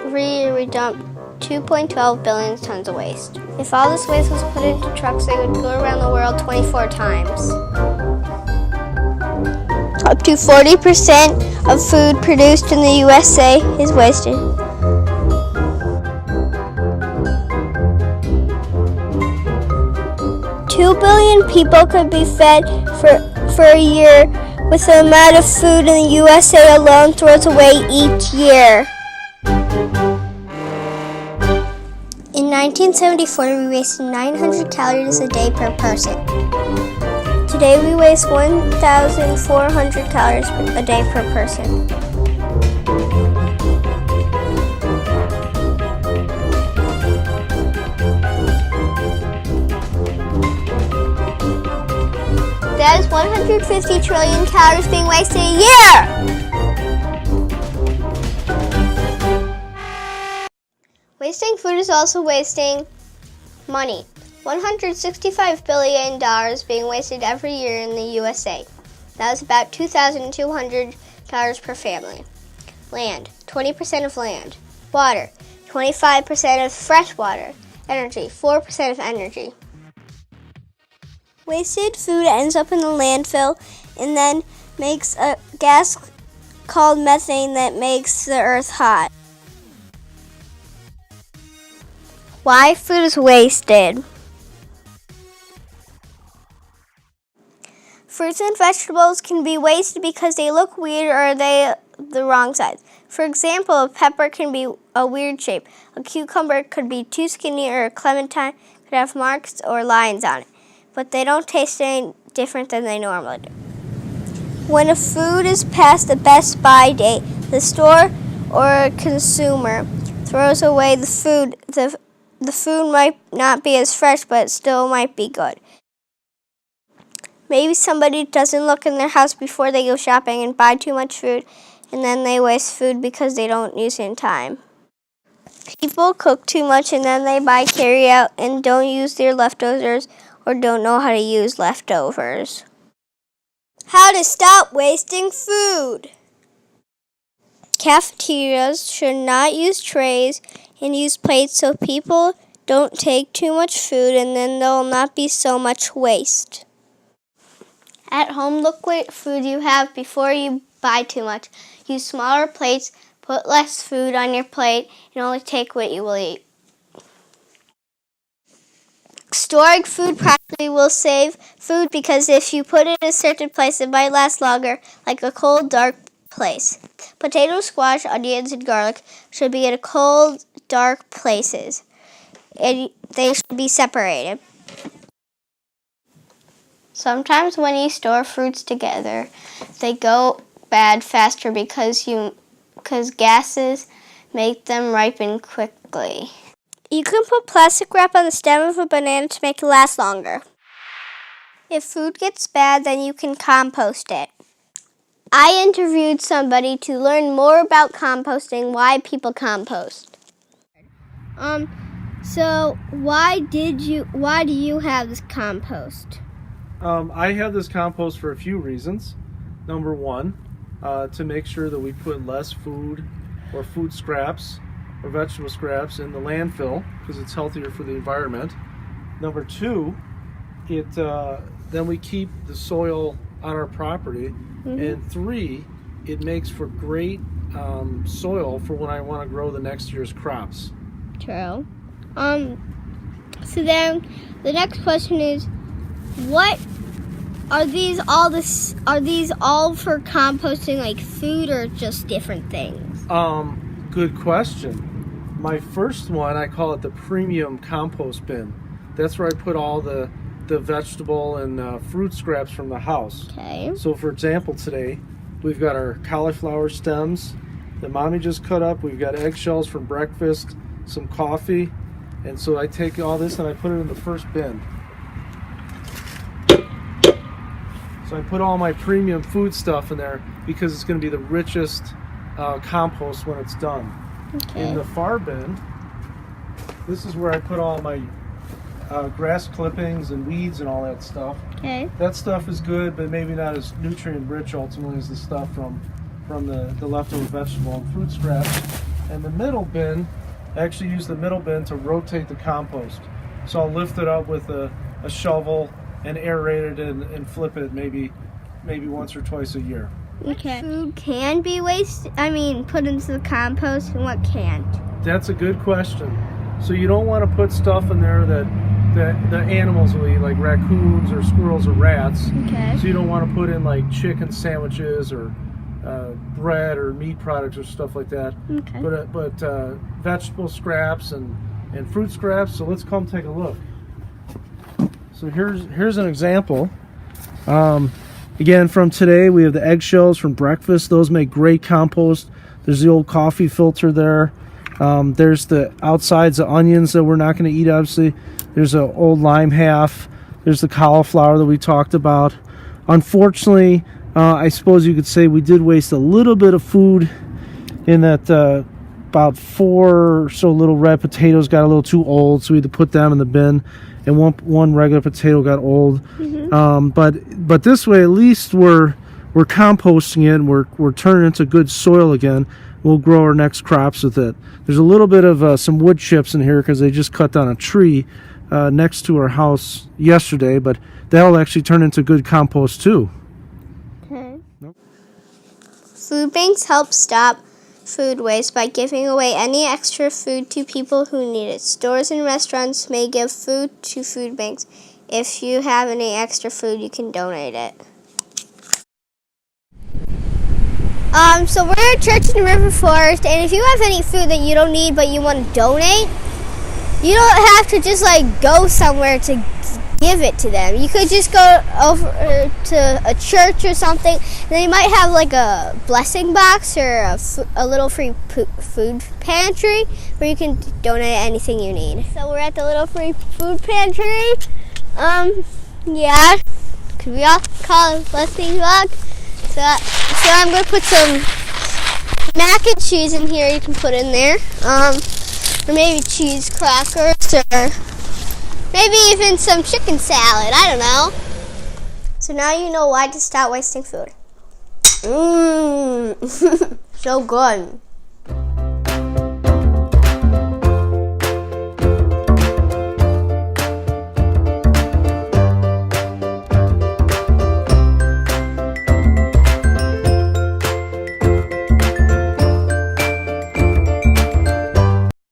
Every year we dump 2.12 billion tons of waste. If all this waste was put into trucks, they would go around the world 24 times. Up to 40% of food produced in the USA is wasted. Two billion people could be fed for a year with the amount of food in the USA alone throws away each year. In 1974, we wasted 900 calories a day per person. Today, we waste 1,400 calories a day per person. That is 150 trillion calories being wasted a year! Wasting food is also wasting money. $165 billion being wasted every year in the USA. That is about $2,200 per family. Land, 20% of land. Water, 25% of fresh water. Energy, 4% of energy. Wasted food ends up in the landfill and then makes a gas called methane that makes the earth hot. Why food is wasted? Fruits and vegetables can be wasted because they look weird or they the wrong size. For example, a pepper can be a weird shape. A cucumber could be too skinny, or a clementine could have marks or lines on it. But they don't taste any different than they normally do. When a food is past the best buy date, the store or consumer throws away the food. The food might not be as fresh, but it still might be good. Maybe somebody doesn't look in their house before they go shopping and buy too much food, and then they waste food because they don't use it in time. People cook too much and then they buy carry-out and don't use their leftovers or don't know how to use leftovers. How to stop wasting food? Cafeterias should not use trays and use plates so people don't take too much food, and then there will not be so much waste. At home, look what food you have before you buy too much. Use smaller plates, put less food on your plate, and only take what you will eat. Storing food properly will save food because if you put it in a certain place, it might last longer, like a cold, dark place. Potatoes, squash, onions, and garlic should be in cold, dark places, and they should be separated. Sometimes when you store fruits together, they go bad faster because gases make them ripen quickly. You can put plastic wrap on the stem of a banana to make it last longer. If food gets bad, then you can compost it. I interviewed somebody to learn more about composting, why people compost. So why do you have this compost? I have this compost for a few reasons. Number one, to make sure that we put less food or food scraps or vegetable scraps in the landfill because it's healthier for the environment. Number two, then we keep the soil on our property. Mm-hmm. And three, it makes for great soil for when I want to grow the next year's crops. True. So then the next question is, what are these all for composting, like food, or just different things? Good question. My first one, I call it the premium compost bin. That's where I put all the vegetable and fruit scraps from the house. Okay. So for example, today we've got our cauliflower stems that Mommy just cut up. We've got eggshells from breakfast, some coffee, and so I take all this and I put it in the first bin. So I put all my premium food stuff in there because it's going to be the richest compost when it's done. Okay. In the far bin, this is where I put all my grass clippings and weeds and all that stuff. Okay. That stuff is good, but maybe not as nutrient rich ultimately as the stuff from the leftover vegetable and fruit scraps. And the middle bin, I actually use the middle bin to rotate the compost. So I'll lift it up with a shovel and aerate it and flip it maybe once or twice a year. Okay. Food can be put into the compost, and what can't? That's a good question. So you don't want to put stuff in there that the animals will eat, like raccoons or squirrels or rats. Okay. So you don't want to put in like chicken sandwiches or bread or meat products or stuff like that. Okay. But vegetable scraps and fruit scraps. So let's come take a look. So here's an example. Again, from today, we have the eggshells from breakfast. Those make great compost. There's the old coffee filter there. There's the outsides of onions that we're not going to eat, obviously. There's an old lime half. There's the cauliflower that we talked about. Unfortunately, I suppose you could say we did waste a little bit of food in that about 4 or so little red potatoes got a little too old, so we had to put them in the bin. And one regular potato got old. But this way, at least we're composting it, and we're turning it into good soil again. We'll grow our next crops with it. There's a little bit of some wood chips in here because they just cut down a tree next to our house yesterday, but that'll actually turn into good compost too. Okay. Nope. Food banks help stop food waste by giving away any extra food to people who need it. Stores and restaurants may give food to food banks. If you have any extra food, you can donate it. So we're at church in River Forest, and if you have any food that you don't need but you want to donate, you don't have to just go somewhere to give it to them. You could just go over to a church or something, and they might have a blessing box or a little free food pantry where you can donate anything you need. So we're at the little free food pantry. Yeah, could we all call it blessing box? So I'm going to put some mac and cheese in here you can put in there. Or maybe cheese crackers, or maybe even some chicken salad. I don't know. So now you know why to stop wasting food. So good.